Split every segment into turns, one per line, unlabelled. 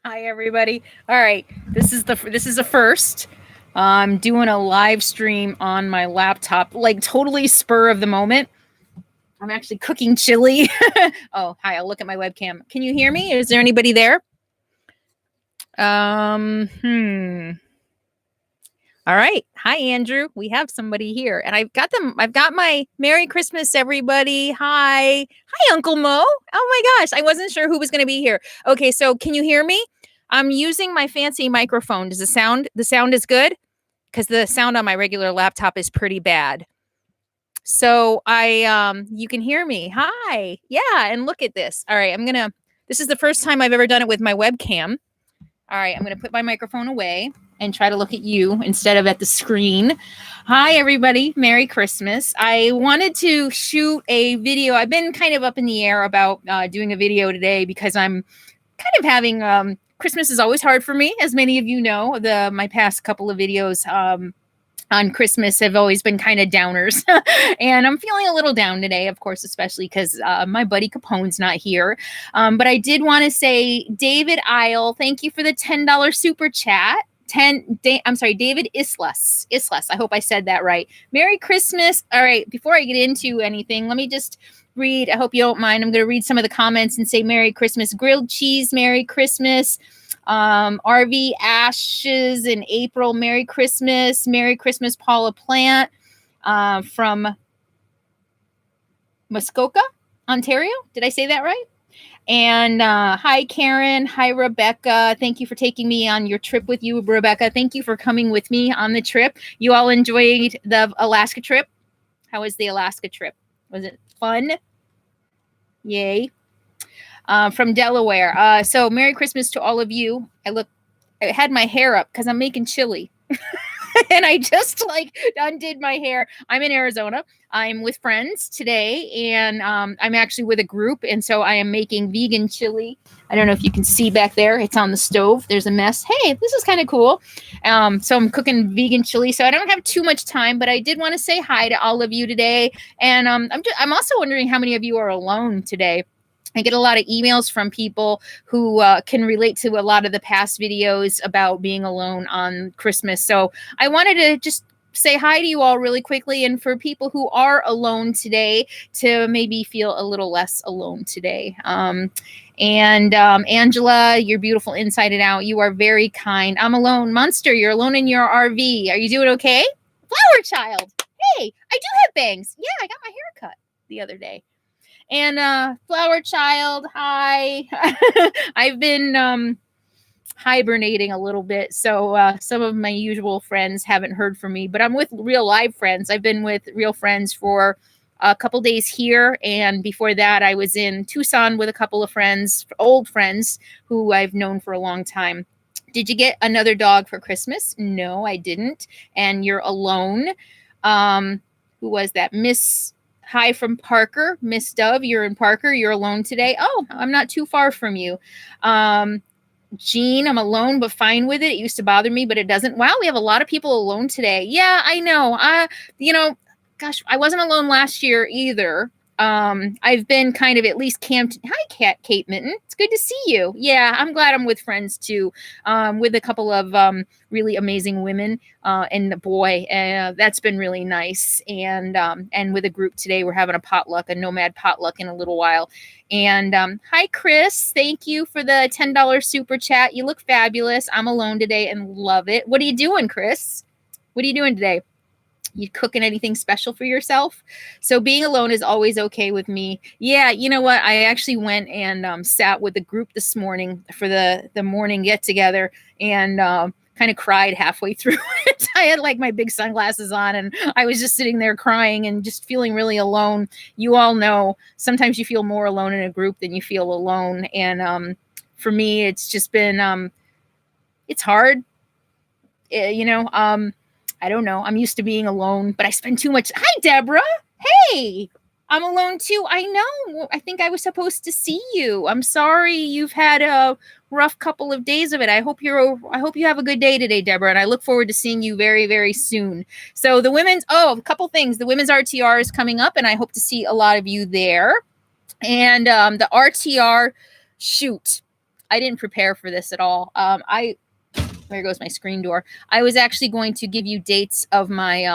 Hi, everybody. All right, this is a first. I'm doing a live stream on my laptop, like totally spur of the moment. I'm actually cooking chili. Oh, hi. I'll look at my webcam. Can you hear me? Is there anybody there? All right. Hi, Andrew. We have somebody here, and I've got them. I've got my Merry Christmas, everybody. Hi. Hi, Uncle Mo. Oh my gosh. I wasn't sure who was going to be here. Okay. So can you hear me? I'm using my fancy microphone. Does the sound is good? Because the sound on my regular laptop is pretty bad. So you can hear me. Hi. Yeah. And look at this. All right. This is the first time I've ever done it with my webcam. All right, I'm going to put my microphone away and try to look at you instead of at the screen. Hi, everybody. Merry Christmas. I wanted to shoot a video. I've been kind of up in the air about doing a video today because I'm kind of having Christmas is always hard for me, as many of you know. My past couple of videos on Christmas have always been kind of downers. And I'm feeling a little down today, of course, especially because my buddy Capone's not here. But I did want to say, David Isle, thank you for the $10 super chat. David Islas. I hope I said that right. Merry Christmas. All right, before I get into anything, let me just read. I hope you don't mind. I'm going to read some of the comments and say Merry Christmas. Grilled cheese, Merry Christmas. RV Ashes in April, Merry Christmas. Merry Christmas, Paula Plant from Muskoka, Ontario. Did I say that right? And hi, Karen. Hi, Rebecca. Thank you for taking me on your trip with you, Rebecca. Thank you for coming with me on the trip. You all enjoyed the Alaska trip? How was the Alaska trip? Was it fun? Yay. From Delaware. So Merry Christmas to all of you. I had my hair up because I'm making chili. And I just undid my hair. I'm in Arizona. I'm with friends today, and I'm actually with a group. And so I am making vegan chili. I don't know if you can see back there. It's on the stove. There's a mess. Hey, this is kind of cool. So I'm cooking vegan chili. So I don't have too much time, but I did want to say hi to all of you today. And I'm also wondering how many of you are alone today. I get a lot of emails from people who can relate to a lot of the past videos about being alone on Christmas. So I wanted to just say hi to you all really quickly. And for people who are alone today, to maybe feel a little less alone today. Angela, you're beautiful inside and out. You are very kind. I'm alone. Monster, you're alone in your RV. Are you doing okay? Flower Child. Hey, I do have bangs. Yeah, I got my hair cut the other day. And Flower Child, hi. I've been hibernating a little bit, so some of my usual friends haven't heard from me, but I'm with real live friends. I've been with real friends for a couple days here, and before that I was in Tucson with a couple of friends, old friends who I've known for a long time. Did you get another dog for Christmas? No, I didn't. And you're alone. Who was that? Hi from Parker. Miss Dove, you're in Parker. You're alone today. Oh, I'm not too far from you. Jean, I'm alone, but fine with it. It used to bother me, but it doesn't. Wow, we have a lot of people alone today. Yeah, I know. Gosh, I wasn't alone last year either. I've been kind of at least camped. Hi, Kate Mitten. It's good to see you. Yeah, I'm glad I'm with friends too, with a couple of really amazing women and the boy. That's been really nice. And with a group today, we're having a nomad potluck in a little while. And hi, Chris. Thank you for the $10 super chat. You look fabulous. I'm alone today and love it. What are you doing, Chris? What are you doing today? You cooking anything special for yourself? So being alone is always okay with me. Yeah, you know what? I actually went and sat with the group this morning for the morning get together and kind of cried halfway through it. I had my big sunglasses on and I was just sitting there crying and just feeling really alone. You all know sometimes you feel more alone in a group than you feel alone. And for me, it's just been, it's hard, I don't know. I'm used to being alone, but I spend too much. Hi, Deborah. Hey, I'm alone too. I know. I think I was supposed to see you. I'm sorry you've had a rough couple of days of it. I hope you have a good day today, Deborah, and I look forward to seeing you very, very soon. So a couple things. The women's RTR is coming up, and I hope to see a lot of you there. And the RTR shoot. I didn't prepare for this at all. There goes my screen door. I was actually going to give you dates of my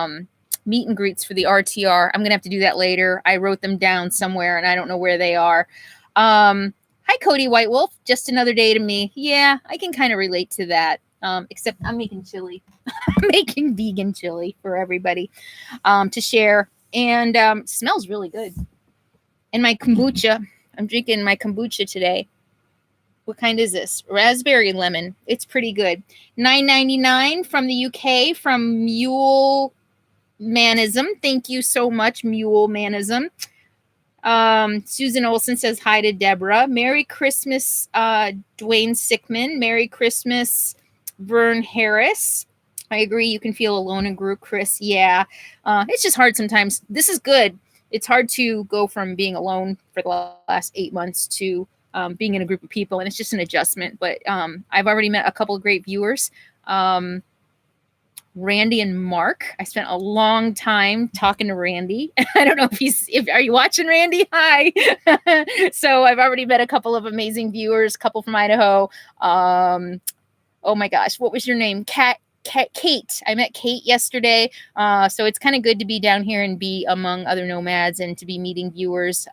meet and greets for the RTR. I'm going to have to do that later. I wrote them down somewhere and I don't know where they are. Hi, Cody White Wolf. Just another day to me. Yeah, I can kind of relate to that. Except I'm making chili. I'm making vegan chili for everybody to share. And it smells really good. And my kombucha. I'm drinking my kombucha today. What kind is this? Raspberry lemon. It's pretty good. $9.99 from the UK from Mule Manism. Thank you so much, Mule Manism. Susan Olson says hi to Deborah. Merry Christmas, Dwayne Sickman. Merry Christmas, Vern Harris. I agree. You can feel alone in group, Chris. Yeah. It's just hard sometimes. This is good. It's hard to go from being alone for the last 8 months to being in a group of people, and it's just an adjustment. But I've already met a couple of great viewers. Randy and Mark. I spent a long time talking to Randy. I don't know if are you watching, Randy? Hi. So I've already met a couple of amazing viewers, couple from Idaho. Oh my gosh, what was your name? Kate. I met Kate yesterday. So it's kind of good to be down here and be among other nomads and to be meeting viewers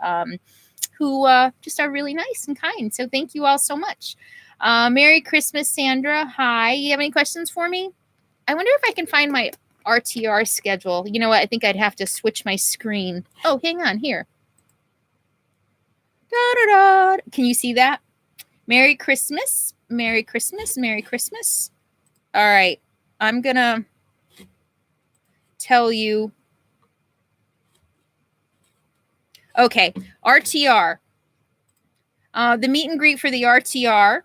who just are really nice and kind. So thank you all so much. Merry Christmas, Sandra. Hi. You have any questions for me? I wonder if I can find my RTR schedule. You know what? I think I'd have to switch my screen. Oh, hang on here. Da-da-da. Can you see that? Merry Christmas. Merry Christmas. Merry Christmas. All right. I'm going to tell you. Okay. RTR. The meet and greet for the RTR.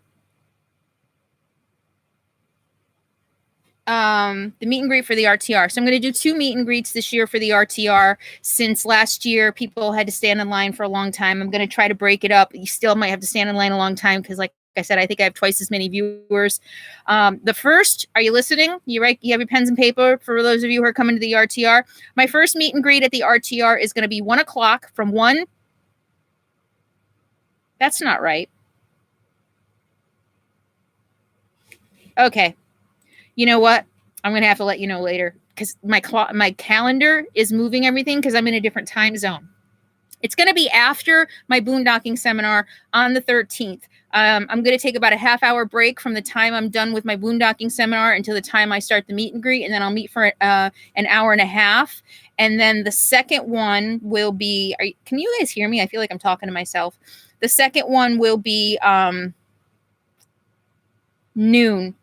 The meet and greet for the RTR. So I'm going to do 2 meet and greets this year for the RTR. Since last year, people had to stand in line for a long time. I'm going to try to break it up. You still might have to stand in line a long time because, like I said, I think I have twice as many viewers. The first, are you listening? You have your pens and paper for those of you who are coming to the RTR. My first meet and greet at the RTR is going to be 1 o'clock from 1. That's not right. Okay. You know what? I'm going to have to let you know later because my calendar is moving everything because I'm in a different time zone. It's going to be after my boondocking seminar on the 13th. I'm going to take about a half-hour break from the time I'm done with my boondocking seminar until the time I start the meet and greet, and then I'll meet for an hour and a half. And then the second one will be, can you guys hear me? I feel like I'm talking to myself. The second one will be noon.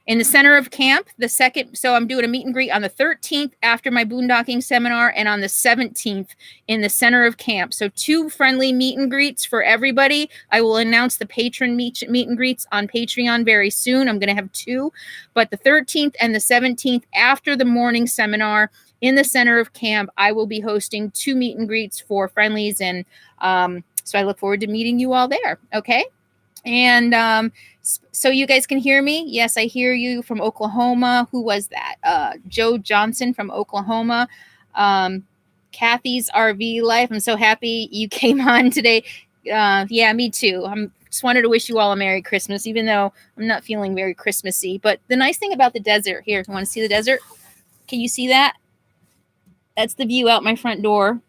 In the center of camp, so I'm doing a meet and greet on the 13th after my boondocking seminar and on the 17th in the center of camp. So 2 friendly meet and greets for everybody. I will announce the patron meet and greets on Patreon very soon. I'm going to have 2, but the 13th and the 17th after the morning seminar in the center of camp, I will be hosting 2 meet and greets for friendlies. And so I look forward to meeting you all there. Okay. And so you guys can hear me? Yes, I hear you from Oklahoma. Who was that? Joe Johnson from Oklahoma. Kathy's RV Life. I'm so happy you came on today. Yeah, me too. Just wanted to wish you all a Merry Christmas, even though I'm not feeling very Christmassy. But the nice thing about the desert here, you want to see the desert? Can you see that? That's the view out my front door.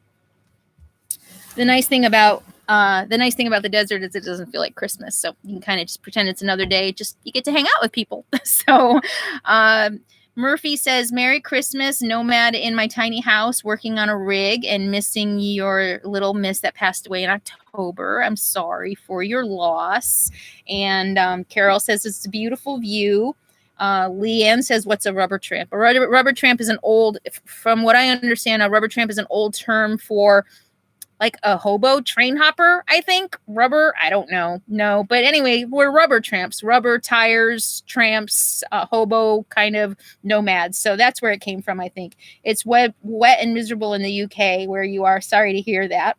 The nice thing about the desert is it doesn't feel like Christmas. So you can kind of just pretend it's another day. Just you get to hang out with people. So Murphy says, Merry Christmas, nomad in my tiny house, working on a rig and missing your little miss that passed away in October. I'm sorry for your loss. And Carol says, it's a beautiful view. Leanne says, what's a rubber tramp? A rubber tramp is from what I understand, a rubber tramp is an old term for like a hobo train hopper, I think. Rubber, I don't know. No, but anyway, we're rubber tramps, rubber tires, tramps, hobo kind of nomads. So that's where it came from, I think. It's wet and miserable in the UK where you are. Sorry to hear that.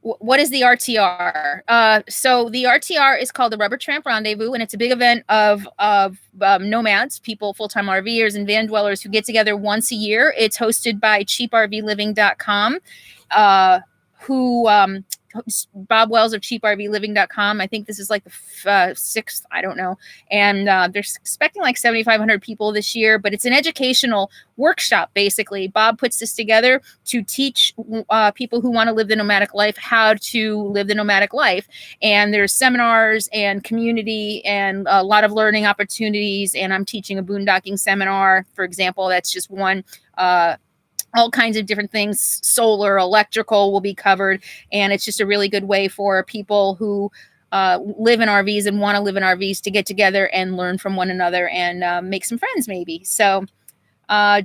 What is the RTR? So the RTR is called the Rubber Tramp Rendezvous, and it's a big event of nomads, people, full-time RVers and van dwellers who get together once a year. It's hosted by cheaprvliving.com, who Bob Wells of cheaprvliving.com. I think this is like the sixth, I don't know. And they're expecting like 7,500 people this year, but it's an educational workshop, basically. Bob puts this together to teach people who want to live the nomadic life how to live the nomadic life. And there's seminars and community and a lot of learning opportunities. And I'm teaching a boondocking seminar, for example. That's just one. All kinds of different things, solar, electrical will be covered. And it's just a really good way for people who live in RVs and want to live in RVs to get together and learn from one another and make some friends maybe. So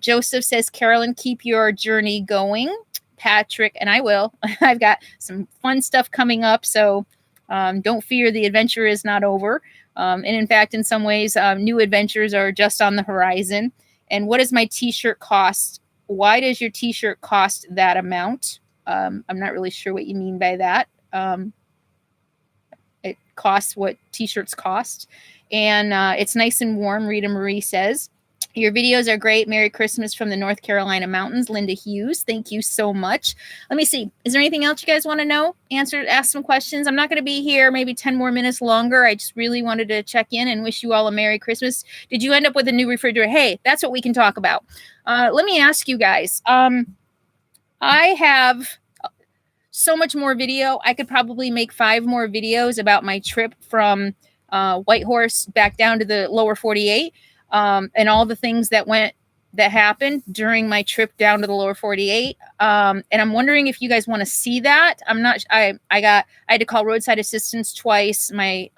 Joseph says, Carolyn, keep your journey going. Patrick, and I will. I've got some fun stuff coming up. So don't fear, the adventure is not over. And in fact, in some ways, new adventures are just on the horizon. And what does my t-shirt cost? Why does your t-shirt cost that amount? I'm not really sure what you mean by that. It costs what t-shirts cost. And it's nice and warm, Rita Marie says. Your videos are great. Merry Christmas from the North Carolina mountains. Linda Hughes, thank you so much. Let me see. Is there anything else you guys want to know? Ask some questions. I'm not going to be here maybe 10 more minutes longer. I just really wanted to check in and wish you all a Merry Christmas. Did you end up with a new refrigerator? Hey, that's what we can talk about. Let me ask you guys. I have so much more video. I could probably make 5 more videos about my trip from Whitehorse back down to the lower 48. And all the things that happened during my trip down to the lower 48. And I'm wondering if you guys want to see that. I had to call roadside assistance twice. My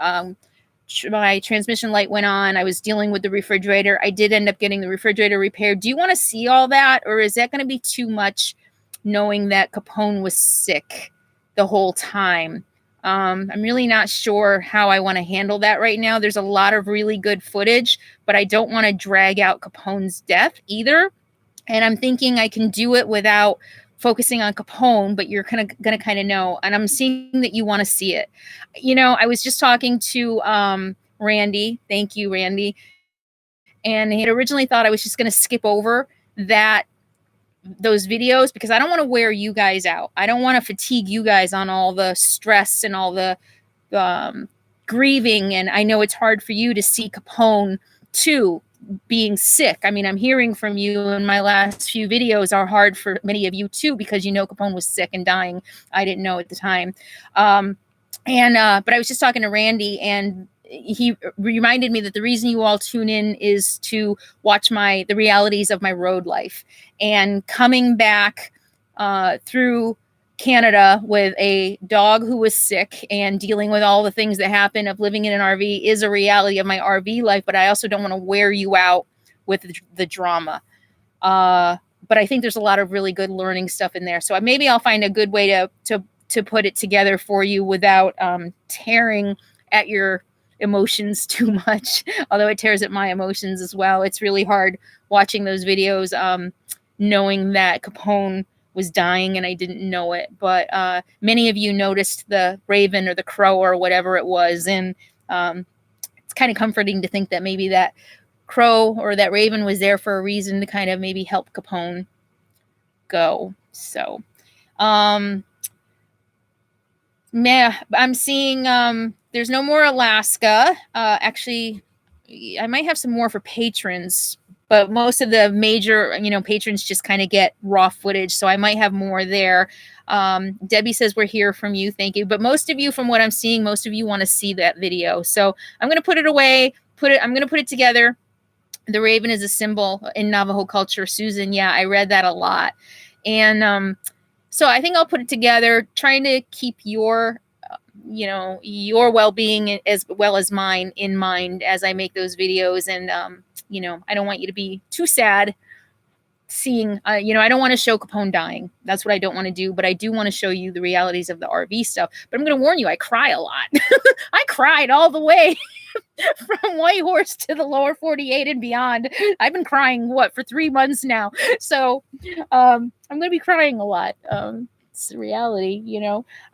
transmission light went on. I was dealing with the refrigerator. I did end up getting the refrigerator repaired. Do you want to see all that? Or is that going to be too much knowing that Capone was sick the whole time? I'm really not sure how I want to handle that right now. There's a lot of really good footage, but I don't want to drag out Capone's death either. And I'm thinking I can do it without focusing on Capone, but you're going to kind of know. And I'm seeing that you want to see it. You know, I was just talking to Randy. Thank you, Randy. And he had originally thought I was just going to skip over those videos because I don't want to wear you guys out. I don't want to fatigue you guys on all the stress and all the grieving. And I know it's hard for you to see Capone too being sick. I mean, I'm hearing from you in my last few videos are hard for many of you too, because you know Capone was sick and dying. I didn't know at the time. But I was just talking to Randy, and he reminded me that the reason you all tune in is to watch the realities of my road life. And coming back through Canada with a dog who was sick and dealing with all the things that happen of living in an RV is a reality of my RV life, but I also don't want to wear you out with the drama. But I think there's a lot of really good learning stuff in there. So maybe I'll find a good way to put it together for you without tearing at your emotions too much, although it tears at my emotions as well. It's really hard watching those videos, knowing that Capone was dying and I didn't know it. But many of you noticed the raven or the crow or whatever it was. And it's kind of comforting to think that maybe that crow or that raven was there for a reason to kind of maybe help Capone go. So, I'm seeing there's no more Alaska. Actually, I might have some more for patrons, but most of the major, patrons just kind of get raw footage. So I might have more there. Debbie says we're here from you. Thank you. But most of you, from what I'm seeing, most of you want to see that video. So I'm going to put it away. I'm going to put it together. The raven is a symbol in Navajo culture. Susan, yeah, I read that a lot. And so I think I'll put it together, trying to keep your well-being as well as mine in mind as I make those videos. And, I don't want you to be too sad seeing, I don't want to show Capone dying. That's what I don't want to do. But I do want to show you the realities of the RV stuff. But I'm going to warn you, I cry a lot. I cried all the way from Whitehorse to the lower 48 and beyond. I've been crying, for 3 months now. So I'm going to be crying a lot. It's the reality,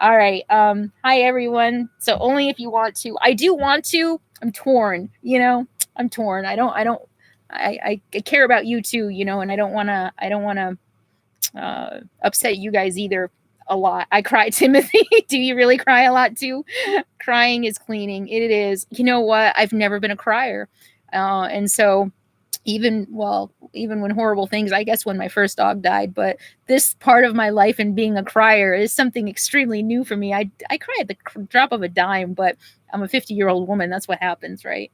All right. Hi, everyone. So only if you want to. I do want to. I'm torn, I'm torn. I care about you too, and I don't want to upset you guys either. a lot. I cry, Timothy. Do you really cry a lot too? Crying is cleaning. It is. You know what? I've never been a crier. And so even when horrible things, I guess when my first dog died, but this part of my life and being a crier is something extremely new for me. I cry at the drop of a dime, but I'm a 50-year-old woman. That's what happens, right?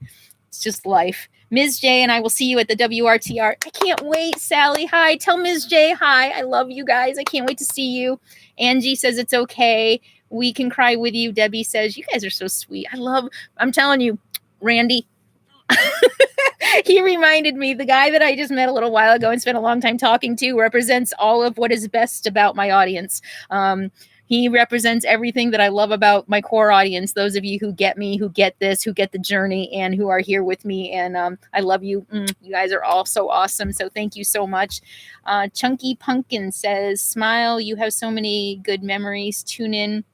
It's just life. Ms. J and I will see you at the WRTR. I can't wait, Sally. Hi. Tell Ms. J hi. I love you guys. I can't wait to see you. Angie says it's okay. We can cry with you. Debbie says, you guys are so sweet. I'm telling you, Randy. He reminded me, the guy that I just met a little while ago and spent a long time talking to represents all of what is best about my audience. He represents everything that I love about my core audience, those of you who get me, who get this, who get the journey, and who are here with me. And I love you. You guys are all so awesome. So thank you so much. Chunky Pumpkin says, smile. You have so many good memories. Tune in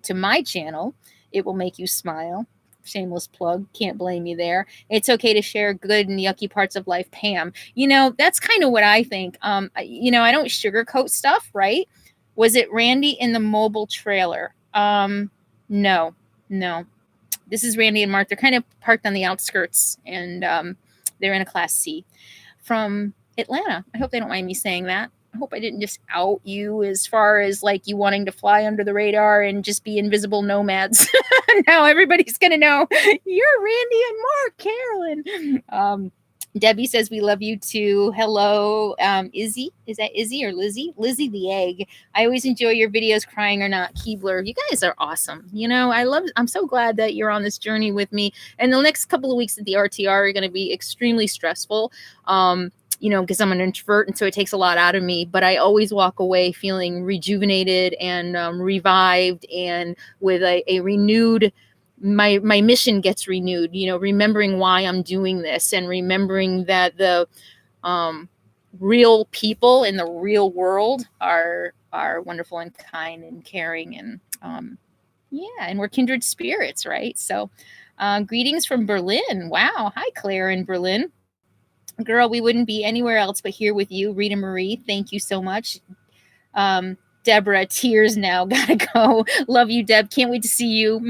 to my channel. It will make you smile. Shameless plug. Can't blame you there. It's okay to share good and yucky parts of life, Pam. You know, that's kind of what I think. I don't sugarcoat stuff, right? Was it Randy in the mobile trailer? No. This is Randy and Mark. They're kind of parked on the outskirts, and they're in a Class C from Atlanta. I hope they don't mind me saying that. I hope I didn't just out you as far as like you wanting to fly under the radar and just be invisible nomads. Now everybody's going to know you're Randy and Mark, Carolyn. Debbie says, we love you too. Hello, Izzy. Is that Izzy or Lizzie? Lizzie the egg. I always enjoy your videos, crying or not. Keebler, you guys are awesome. You know, I'm so glad that you're on this journey with me. And the next couple of weeks at the RTR are going to be extremely stressful. Because I'm an introvert, and so it takes a lot out of me, but I always walk away feeling rejuvenated and revived, and with a renewed, my mission gets renewed, remembering why I'm doing this, and remembering that the real people in the real world are wonderful and kind and caring, and and we're kindred spirits, right? So greetings from Berlin. Wow. Hi, Claire in Berlin. Girl, we wouldn't be anywhere else but here with you. Rita Marie, thank you so much. Deborah, tears now. Gotta go. Love you, Deb. Can't wait to see you.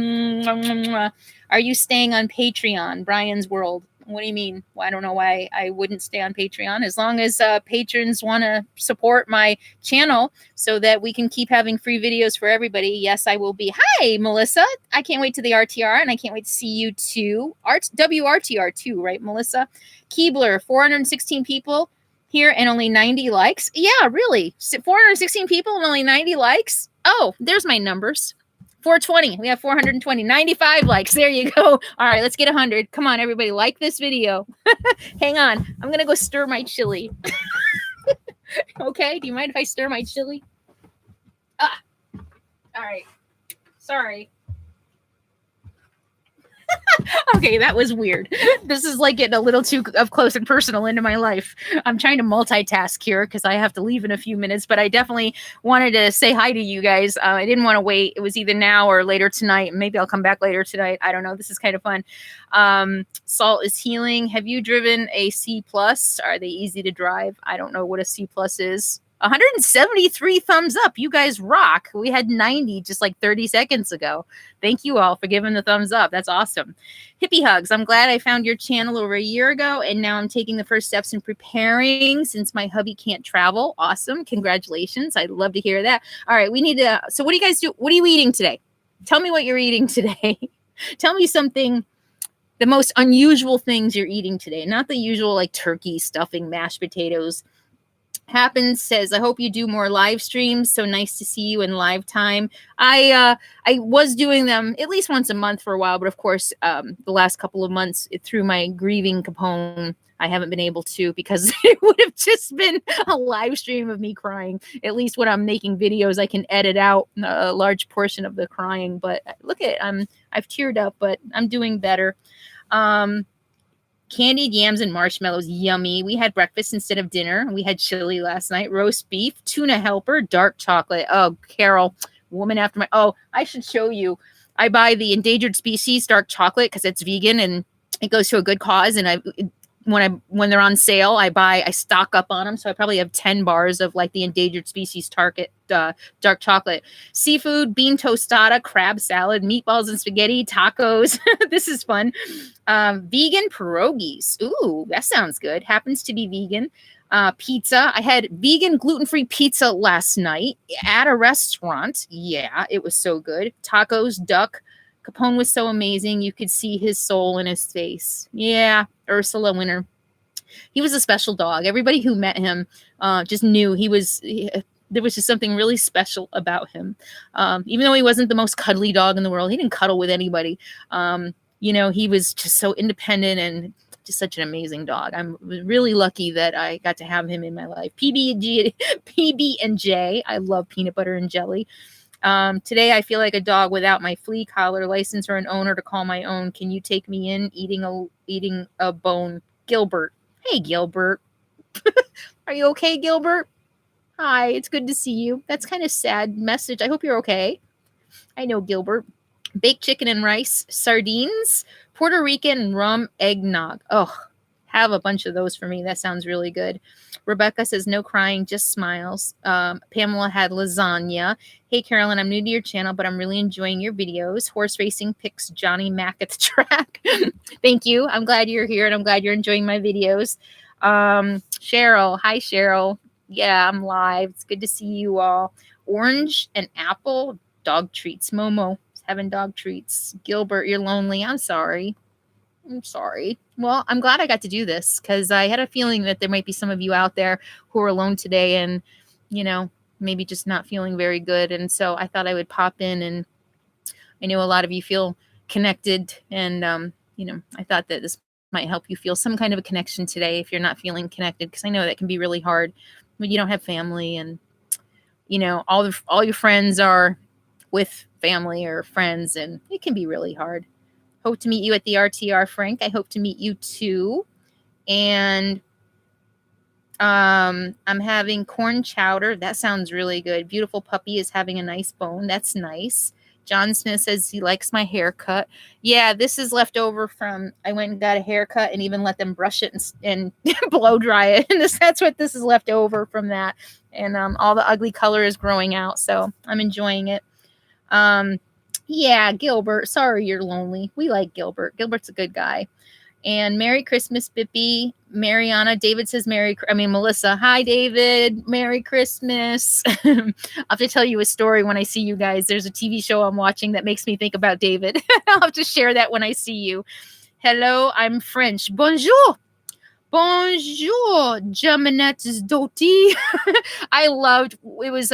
Are you staying on Patreon? Brian's World. What do you mean? Well, I don't know why I wouldn't stay on Patreon. As long as patrons want to support my channel so that we can keep having free videos for everybody, yes, I will be. Hi, Melissa. I can't wait to the RTR, and I can't wait to see you too. WRTR too, right, Melissa? Keebler, 416 people here and only 90 likes. Yeah, really? 416 people and only 90 likes? Oh, there's my numbers. 420. We have 420. 95 likes. There you go. All right, let's get 100. Come on, everybody. Like this video. Hang on. I'm going to go stir my chili. Okay. Do you mind if I stir my chili? All right. Sorry. Okay, that was weird. This is like getting a little too up close and personal into my life. I'm trying to multitask here because I have to leave in a few minutes, but I definitely wanted to say hi to you guys. I didn't want to wait. It was either now or later tonight. Maybe I'll come back later tonight. I don't know. This is kind of fun. Salt is healing. Have you driven a C+? Are they easy to drive? I don't know what a C+ is. 173 thumbs up. You guys rock. We had 90 just like 30 seconds ago. Thank you all for giving the thumbs up. That's awesome. Hippie hugs. I'm glad I found your channel over a year ago, and now I'm taking the first steps in preparing since my hubby can't travel. Awesome. Congratulations. I'd love to hear that. All right. We need to. So what do you guys do? What are you eating today? Tell me what you're eating today. Tell me something. The most unusual things you're eating today. Not the usual like turkey, stuffing, mashed potatoes. Happens says, I hope you do more live streams. So nice to see you in live time. I was doing them at least once a month for a while, but of course, the last couple of months through my grieving component, I haven't been able to, because it would have just been a live stream of me crying. At least when I'm making videos, I can edit out a large portion of the crying. But look at, I've teared up, but I'm doing better. Candied yams and marshmallows, yummy. We had breakfast instead of dinner. We had chili last night, roast beef, tuna helper, dark chocolate. Oh, Carol, woman after my, oh, I should show you. I buy the endangered species dark chocolate because it's vegan and it goes to a good cause. And when they're on sale, I stock up on them. So I probably have 10 bars of like the endangered species target dark chocolate, seafood, bean tostada, crab salad, meatballs and spaghetti, tacos. This is fun. Vegan pierogies. Ooh, that sounds good. Happens to be vegan. Pizza. I had vegan gluten-free pizza last night at a restaurant. Yeah, it was so good. Tacos, duck. Capone was so amazing. You could see his soul in his face. Yeah, Ursula Winter. He was a special dog. Everybody who met him just knew there was just something really special about him. Even though he wasn't the most cuddly dog in the world, he didn't cuddle with anybody. He was just so independent and just such an amazing dog. I'm really lucky that I got to have him in my life. PB&J. I love peanut butter and jelly. Today I feel like a dog without my flea collar, license, or an owner to call my own. Can you take me in? Eating a bone. Gilbert. Hey, Gilbert. Are you okay, Gilbert? Hi, it's good to see you. That's kind of sad message. I hope you're okay. I know, Gilbert. Baked chicken and rice, sardines, Puerto Rican rum eggnog. Oh, have a bunch of those for me. That sounds really good. Rebecca says, no crying, just smiles. Pamela had lasagna. Hey, Carolyn, I'm new to your channel, but I'm really enjoying your videos. Horse racing picks Johnny Mack at the track. Thank you. I'm glad you're here, and I'm glad you're enjoying my videos. Cheryl. Hi, Cheryl. Yeah, I'm live. It's good to see you all. Orange and apple dog treats. Momo is having dog treats. Gilbert, you're lonely. I'm sorry. Well, I'm glad I got to do this because I had a feeling that there might be some of you out there who are alone today and, maybe just not feeling very good. And so I thought I would pop in, and I know a lot of you feel connected. And, I thought that this might help you feel some kind of a connection today if you're not feeling connected, because I know that can be really hard when you don't have family and, all your friends are with family or friends, and it can be really hard. Hope to meet you at the RTR, Frank. I hope to meet you too. And I'm having corn chowder. That sounds really good. Beautiful puppy is having a nice bone. That's nice. John Smith says he likes my haircut. Yeah, this is left over from, I went and got a haircut and even let them brush it and blow dry it. And that's what this is left over from that. And all the ugly color is growing out. So I'm enjoying it. Yeah, Gilbert. Sorry you're lonely. We like Gilbert. Gilbert's a good guy. And Merry Christmas, Bippy. Mariana. David says Melissa. Hi, David. Merry Christmas. I'll have to tell you a story when I see you guys. There's a TV show I'm watching that makes me think about David. I'll have to share that when I see you. Hello, I'm French. Bonjour. Bonjour, Jeminette's Doti. I loved, it was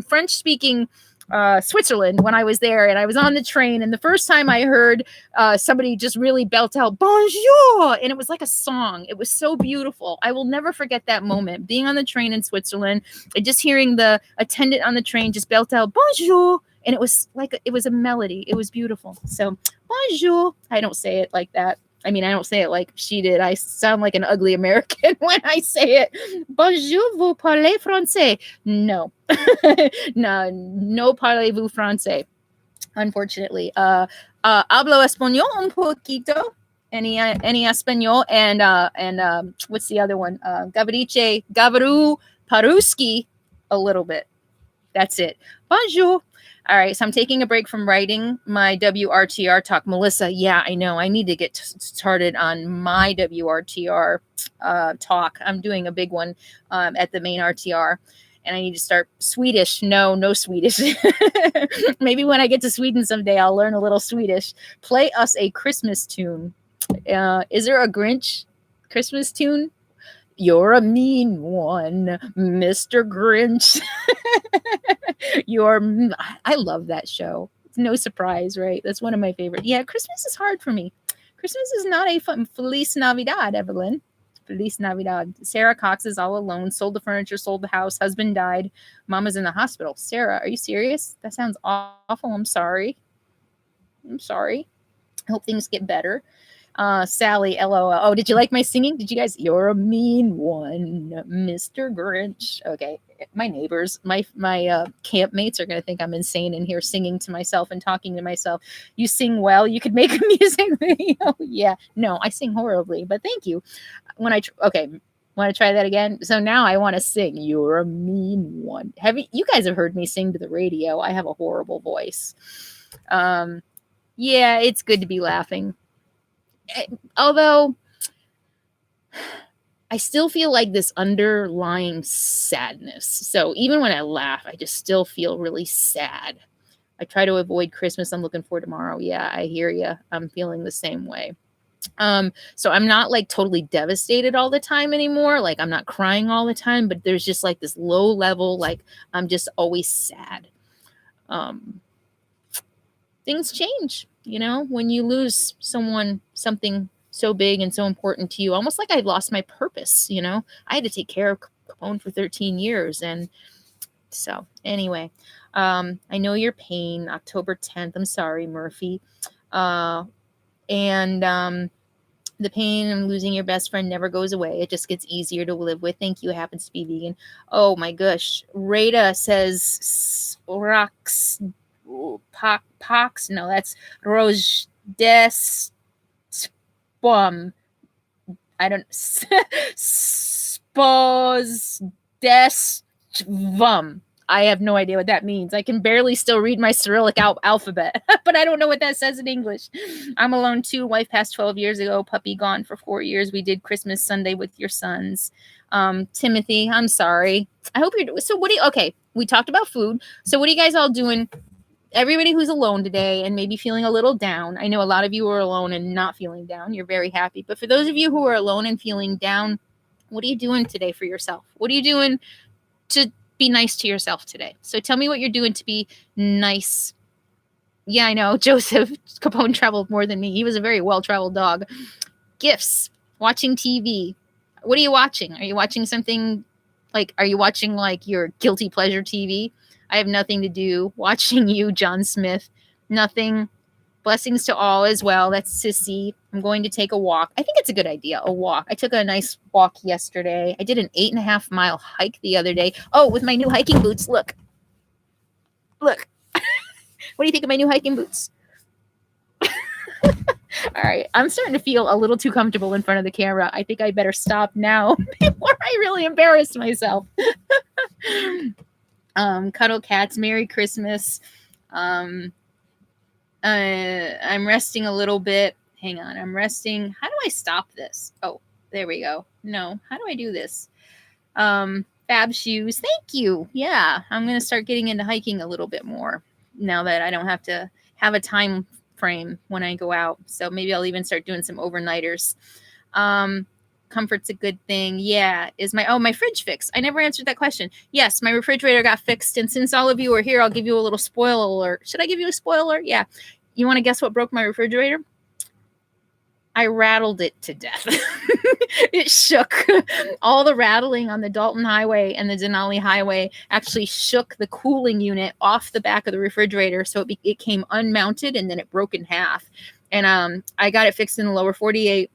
French speaking Switzerland when I was there, and I was on the train, and the first time I heard somebody just really belt out bonjour, and it was like a song. It was so beautiful. I will never forget that moment, being on the train in Switzerland and just hearing the attendant on the train just belt out bonjour, and it was a melody. It was beautiful. So bonjour. I don't say it like that. I mean, I don't say it like she did. I sound like an ugly American when I say it. Bonjour, vous parlez français? No. No parlez-vous français, unfortunately. Hablo español un poquito. Any español. And what's the other one? Gavaru paruski a little bit. That's it. Bonjour. All right, so I'm taking a break from writing my WRTR talk. Melissa, yeah, I know. I need to get started on my WRTR talk. I'm doing a big one at the main RTR, and I need to start Swedish. No Swedish. Maybe when I get to Sweden someday, I'll learn a little Swedish. Play us a Christmas tune. Is there a Grinch Christmas tune? You're a mean one, Mr. Grinch. I love that show. It's no surprise, right? That's one of my favorites. Yeah, Christmas is hard for me. Christmas is not a fun. Feliz Navidad, Evelyn. Feliz Navidad. Sarah Cox is all alone. Sold the furniture, sold the house. Husband died. Mama's in the hospital. Sarah, are you serious? That sounds awful. I'm sorry. I hope things get better. Sally, LOL. Oh, did you like my singing? Did you guys? You're a mean one, Mr. Grinch. Okay, my neighbors, my campmates are gonna think I'm insane in here singing to myself and talking to myself. You sing well. You could make a music video. Yeah, no, I sing horribly, but thank you. Okay. Want to try that again? So now I want to sing. You're a mean one. You guys have heard me sing to the radio? I have a horrible voice. Yeah, it's good to be laughing. Although I still feel like this underlying sadness. So even when I laugh, I just still feel really sad. I try to avoid Christmas. I'm looking forward to tomorrow. Yeah, I hear you. I'm feeling the same way. So I'm not like totally devastated all the time anymore. Like I'm not crying all the time, but there's just like this low level, like I'm just always sad. Things change, when you lose something so big and so important to you, almost like I've lost my purpose. I had to take care of Capone for 13 years. And so anyway, I know your pain. October 10th. I'm sorry, Murphy. The pain of losing your best friend never goes away. It just gets easier to live with. Thank you. Happens to be vegan. Oh my gosh. Rada says rocks pox. No, that's Rose des Spum. I don't spos des vum. I have no idea what that means. I can barely still read my Cyrillic alphabet, but I don't know what that says in English. I'm alone too. Wife passed 12 years ago. Puppy gone for 4 years. We did Christmas Sunday with your sons. Timothy, I'm sorry. I hope you're doing. So okay, we talked about food. So what are you guys all doing? Everybody who's alone today and maybe feeling a little down. I know a lot of you are alone and not feeling down. You're very happy. But for those of you who are alone and feeling down, what are you doing today for yourself? What are you doing to be nice to yourself today? So tell me what you're doing to be nice. Yeah, I know. Joseph Capone traveled more than me. He was a very well-traveled dog. Gifts. Watching TV. What are you watching? Are you watching something are you watching your guilty pleasure TV? I have nothing to do. Watching you, John Smith. Nothing. Blessings to all as well. That's Sissy. I'm going to take a walk. I think it's a good idea, a walk. I took a nice walk yesterday. I did an 8.5 mile hike the other day. Oh, with my new hiking boots. Look. Look. What do you think of my new hiking boots? All right. I'm starting to feel a little too comfortable in front of the camera. I think I better stop now before I really embarrass myself. Cuddle cats. Merry Christmas. I'm resting a little bit. Hang on. I'm resting. How do I stop this? Oh, there we go. No. How do I do this? Fab shoes. Thank you. Yeah. I'm going to start getting into hiking a little bit more now that I don't have to have a time frame when I go out. So maybe I'll even start doing some overnighters. Comfort's a good thing. Yeah. Is my fridge fixed? I never answered that question. Yes, my refrigerator got fixed. And since all of you are here, I'll give you a little spoiler alert. Should I give you a spoiler? Yeah. You want to guess what broke my refrigerator? I rattled it to death. It shook. All the rattling on the Dalton Highway and the Denali Highway actually shook the cooling unit off the back of the refrigerator. So it came unmounted and then it broke in half. And I got it fixed in the lower 48.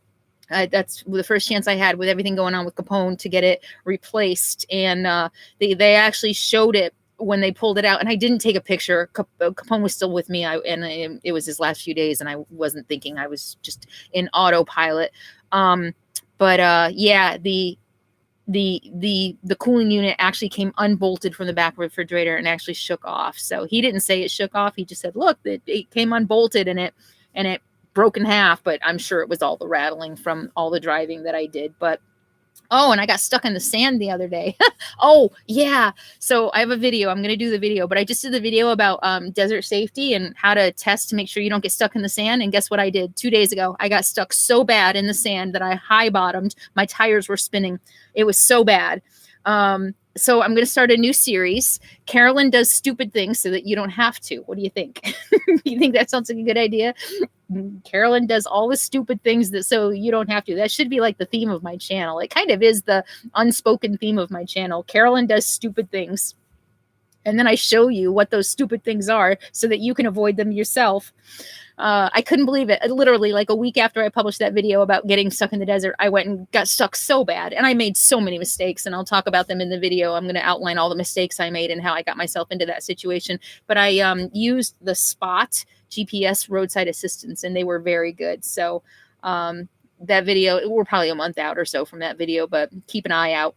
That's the first chance I had with everything going on with Capone to get it replaced. And they actually showed it when they pulled it out. And I didn't take a picture. Capone was still with me. It was his last few days and I wasn't thinking. I was just in autopilot. Yeah, the cooling unit actually came unbolted from the back of the refrigerator and actually shook off. So he didn't say it shook off. He just said, look, it came unbolted and it broke in half, but I'm sure it was all the rattling from all the driving that I did. But and I got stuck in the sand the other day. Oh yeah. So I have a video. I'm going to do the video, but I just did the video about desert safety and how to test to make sure you don't get stuck in the sand. And guess what I did 2 days ago? I got stuck so bad in the sand that I high bottomed. My tires were spinning. It was so bad. So I'm going to start a new series. Carolyn does stupid things so that you don't have to. What do you think? You think that sounds like a good idea? Carolyn does all the stupid things so you don't have to. That should be like the theme of my channel. It kind of is the unspoken theme of my channel. Carolyn does stupid things. And then I show you what those stupid things are so that you can avoid them yourself. I couldn't believe it. Literally, like a week after I published that video about getting stuck in the desert, I went and got stuck so bad. And I made so many mistakes, and I'll talk about them in the video. I'm going to outline all the mistakes I made and how I got myself into that situation. But I used the Spot GPS roadside assistance, and they were very good. So that video, we're probably a month out or so from that video, but keep an eye out.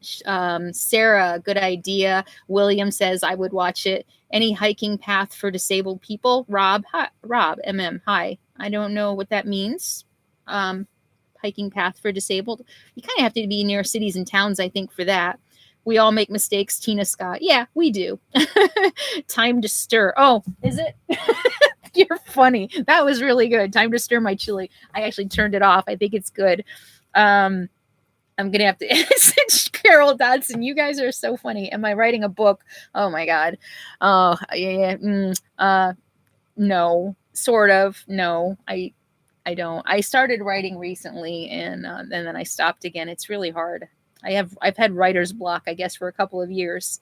Sarah, good idea. William says I would watch it. Any hiking path for disabled people? Rob, hi, Rob, hi. I don't know what that means. Hiking path for disabled. You kind of have to be near cities and towns, I think, for that. We all make mistakes. Tina Scott. Yeah, we do. Time to stir. Oh, is it? You're funny. That was really good. Time to stir my chili. I actually turned it off. I think it's good. I'm going to have to Carol Dodson. You guys are so funny. Am I writing a book? Oh my God. Oh yeah. No, sort of. No, I don't. I started writing recently and then I stopped again. It's really hard. I've had writer's block, I guess, for a couple of years.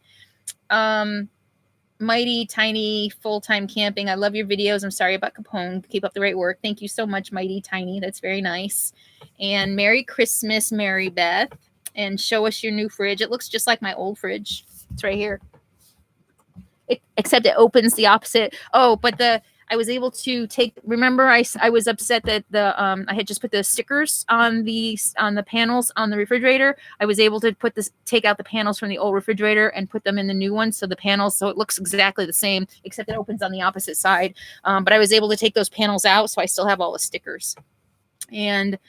Mighty Tiny Full-Time Camping. I love your videos. I'm sorry about Capone. Keep up the great work. Thank you so much, Mighty Tiny. That's very nice. And Merry Christmas, Mary Beth. And show us your new fridge. It looks just like my old fridge. It's right here. Except it opens the opposite. Oh, but I was able to take. Remember, I was upset that I had just put the stickers on the panels on the refrigerator. I was able to take out the panels from the old refrigerator and put them in the new one. So the panels, so it looks exactly the same, except it opens on the opposite side. But I was able to take those panels out, so I still have all the stickers. And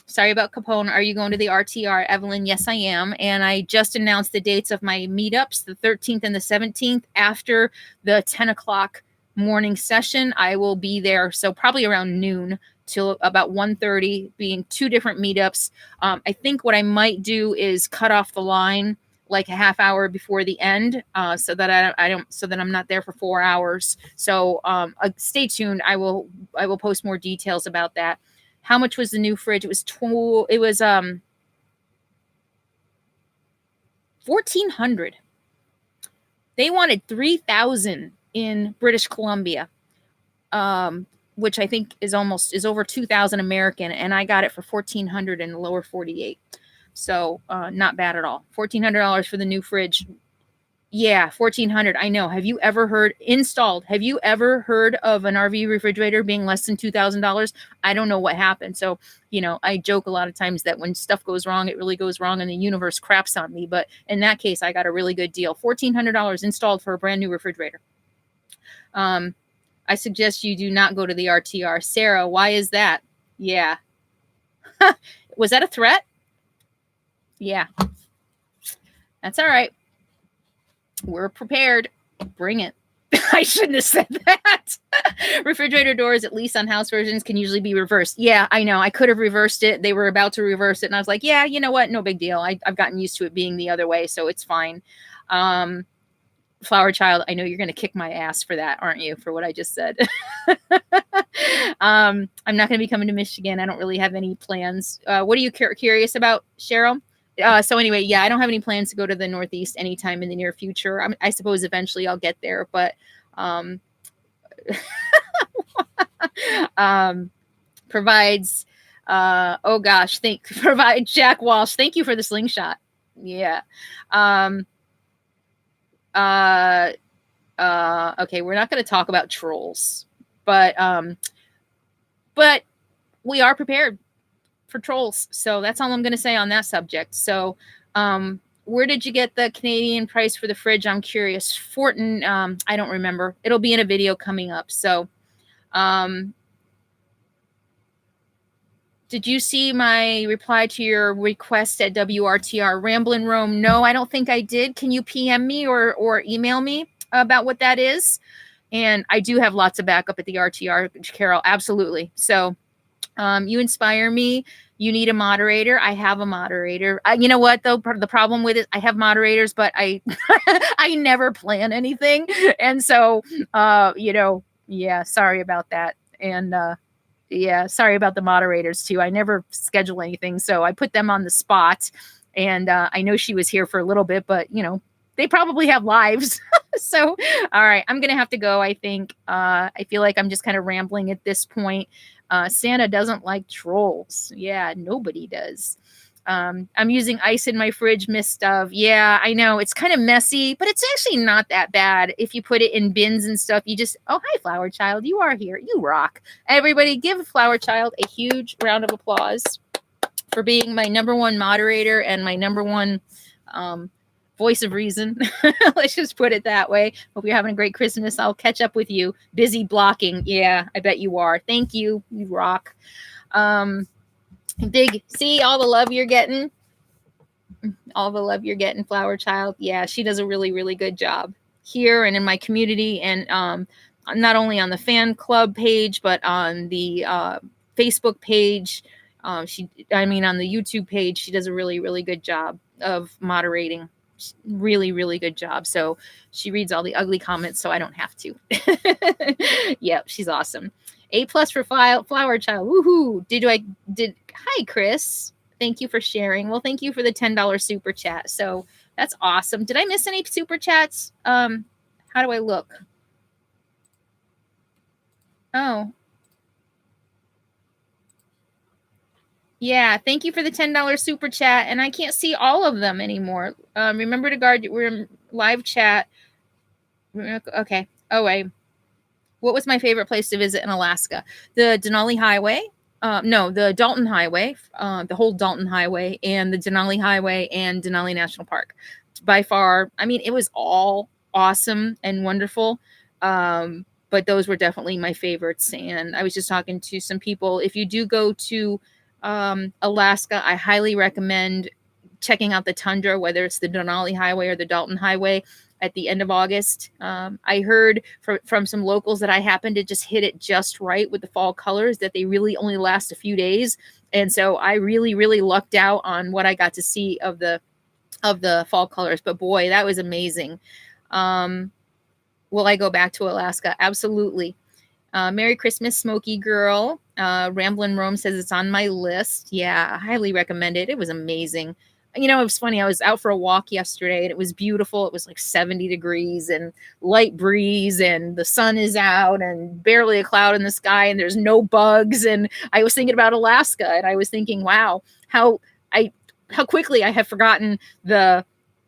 sorry about Capone. Are you going to the RTR, Evelyn? Yes, I am. And I just announced the dates of my meetups, the 13th and the 17th, after the 10 o'clock morning session. I will be there, so probably around noon till about 1:30, being 2 different meetups. I think what I might do is cut off the line like a half hour before the end, so that I'm not there for 4 hours. So stay tuned. I will post more details about that. How much was the new fridge? It was $1,400. They wanted $3,000 in British Columbia, which I think is over 2,000 American, and I got it for $1,400 in the lower 48. So not bad at all. $1,400 for the new fridge. Yeah, $1,400. I know. Have you ever heard of an RV refrigerator being less than $2,000? I don't know what happened. So, I joke a lot of times that when stuff goes wrong, it really goes wrong and the universe craps on me. But in that case, I got a really good deal. $1,400 installed for a brand new refrigerator. I suggest you do not go to the RTR. Sarah, why is that? Yeah. Was that a threat? Yeah. That's all right. We're prepared. Bring it. I shouldn't have said that. Refrigerator doors, at least on house versions, can usually be reversed. Yeah, I know. I could have reversed it. They were about to reverse it. And I was like, yeah, you know what? No big deal. I've gotten used to it being the other way, so it's fine. Flower Child, I know you're going to kick my ass for that, aren't you? For what I just said. I'm not going to be coming to Michigan. I don't really have any plans. What are you curious about, Cheryl? So anyway, yeah, I don't have any plans to go to the Northeast anytime in the near future. I suppose eventually I'll get there, but provides, provide Jack Walsh. Thank you for the slingshot. Yeah. Okay, we're not going to talk about trolls, but we are prepared for trolls. So that's all I'm going to say on that subject. So, where did you get the Canadian price for the fridge? I'm curious. Fortin, I don't remember. It'll be in a video coming up. So, did you see my reply to your request at WRTR Ramblin' Rome? No, I don't think I did. Can you PM me or email me about what that is? And I do have lots of backup at the RTR, Carol. Absolutely. So, you inspire me. You need a moderator. I have a moderator. You know what, though? The problem with it, I have moderators, but I never plan anything. And so, yeah, sorry about that. And yeah, sorry about the moderators, too. I never schedule anything. So I put them on the spot. And I know she was here for a little bit, but, they probably have lives. So, all right, I'm going to have to go, I think. I feel like I'm just kind of rambling at this point. Santa doesn't like trolls. Yeah, nobody does. I'm using ice in my fridge, mist of. Yeah, I know. It's kind of messy, but it's actually not that bad. If you put it in bins and stuff, you just, oh, hi, Flower Child. You are here. You rock. Everybody give Flower Child a huge round of applause for being my #1 moderator and my #1 voice of reason. Let's just put it that way. Hope you're having a great Christmas. I'll catch up with you. Busy blocking. Yeah, I bet you are. Thank you. You rock. See all the love you're getting? All the love you're getting, Flower Child. Yeah, she does a really, really good job here and in my community, and not only on the fan club page, but on the Facebook page. On the YouTube page, she does a really, really good job of moderating. Really, really good job. So she reads all the ugly comments, so I don't have to. Yep, she's awesome. A+ for Flower Child. Woohoo! Hi, Chris. Thank you for sharing. Well, thank you for the $10 super chat. So that's awesome. Did I miss any super chats? How do I look? Oh. Yeah, thank you for the $10 super chat. And I can't see all of them anymore. Remember to guard, we're in live chat. Okay. Oh, wait. What was my favorite place to visit in Alaska? The Denali Highway. No, the Dalton Highway, the whole Dalton Highway, and the Denali Highway and Denali National Park. By far, I mean, it was all awesome and wonderful. But those were definitely my favorites. And I was just talking to some people. If you do go to Alaska, I highly recommend checking out the tundra, whether it's the Denali Highway or the Dalton Highway at the end of August. I heard from some locals that I happened to just hit it just right with the fall colors, that they really only last a few days. And so I really, really lucked out on what I got to see of the fall colors. But boy, that was amazing. Will I go back to Alaska? Absolutely. Merry Christmas, Smoky Girl. Ramblin' Rome says it's on my list. Yeah, I highly recommend it. It was amazing. You know, it was funny. I was out for a walk yesterday and it was beautiful. It was like 70 degrees and light breeze and the sun is out and barely a cloud in the sky and there's no bugs. And I was thinking about Alaska and I was thinking, wow, how quickly I have forgotten the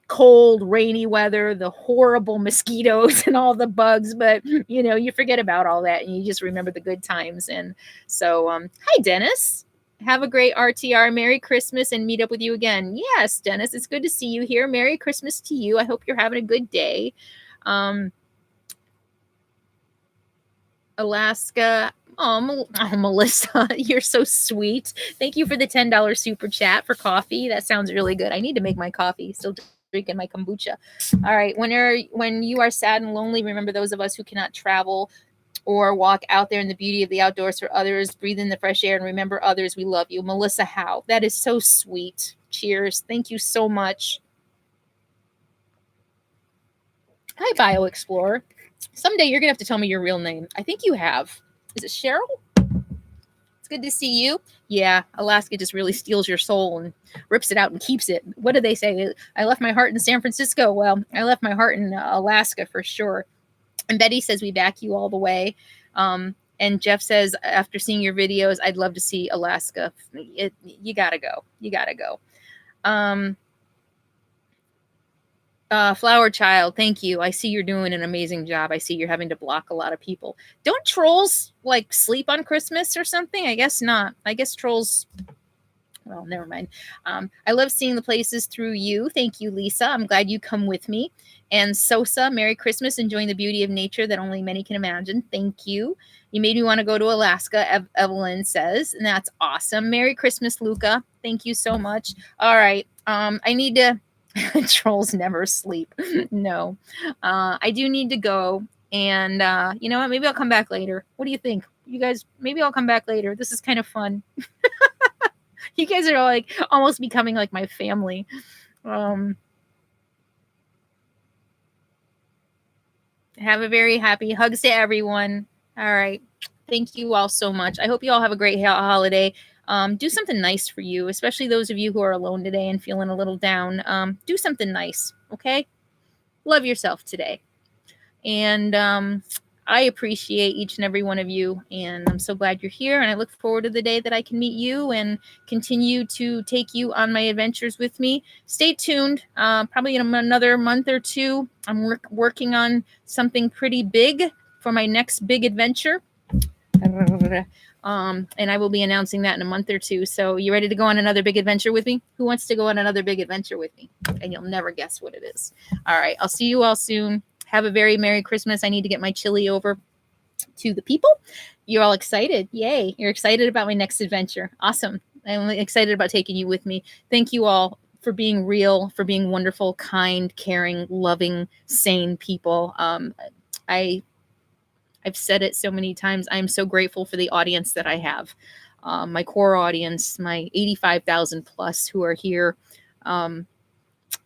cold, rainy weather, the horrible mosquitoes and all the bugs. But, you know, you forget about all that and you just remember the good times. And so, hi, Dennis. Have a great RTR. Merry Christmas and meet up with you again. Yes, Dennis, it's good to see you here. Merry Christmas to you. I hope you're having a good day. Alaska. Oh, Melissa, you're so sweet. Thank you for the $10 super chat for coffee. That sounds really good. I need to make my coffee. Still drinking my kombucha. All right. When you are sad and lonely, remember those of us who cannot travel or walk out there in the beauty of the outdoors for others, breathe in the fresh air and remember others. We love you. Melissa Howe. That is so sweet. Cheers. Thank you so much. Hi, Bio Explorer. Someday you're going to have to tell me your real name. I think you have. Is it Cheryl? It's good to see you. Yeah, Alaska just really steals your soul and rips it out and keeps it. What do they say? I left my heart in San Francisco. Well, I left my heart in Alaska for sure. And Betty says we back you all the way. And Jeff says, after seeing your videos, I'd love to see Alaska. You got to go. You got to go. Flower Child, thank you. I see you're doing an amazing job. I see you're having to block a lot of people. Don't trolls like sleep on Christmas or something? I guess not. I guess trolls... Well, never mind. I love seeing the places through you. Thank you, Lisa. I'm glad you come with me. And Sosa, Merry Christmas, enjoying the beauty of nature that only many can imagine. Thank you. You made me want to go to Alaska, Evelyn says, and that's awesome. Merry Christmas, Luca. Thank you so much. All right. I need to... Trolls never sleep. No. I do need to go. And you know what? Maybe I'll come back later. What do you think? You guys, maybe I'll come back later. This is kind of fun. You guys are like almost becoming like my family. Have a very happy hugs to everyone. All right. Thank you all so much. I hope you all have a great holiday. Do something nice for you, especially those of you who are alone today and feeling a little down. Do something nice. Okay. love yourself today. And I appreciate each and every one of you, and I'm so glad you're here, and I look forward to the day that I can meet you and continue to take you on my adventures with me. Stay tuned. Probably in another month or two, I'm working on something pretty big for my next big adventure. And I will be announcing that in a month or two. So you ready to go on another big adventure with me? Who wants to go on another big adventure with me? And you'll never guess what it is. All right. I'll see you all soon. Have a very Merry Christmas. I need to get my chili over to the people. You're all excited. Yay. You're excited about my next adventure. Awesome. I'm excited about taking you with me. Thank you all for being real, for being wonderful, kind, caring, loving, sane people. I've said it so many times. I'm so grateful for the audience that I have. My core audience, my 85,000 plus who are here.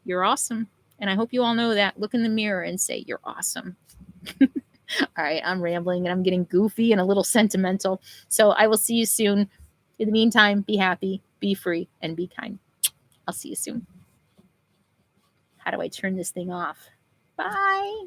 You're awesome. And I hope you all know that. Look in the mirror and say, you're awesome. All right, I'm rambling and I'm getting goofy and a little sentimental. So I will see you soon. In the meantime, be happy, be free, and be kind. I'll see you soon. How do I turn this thing off? Bye.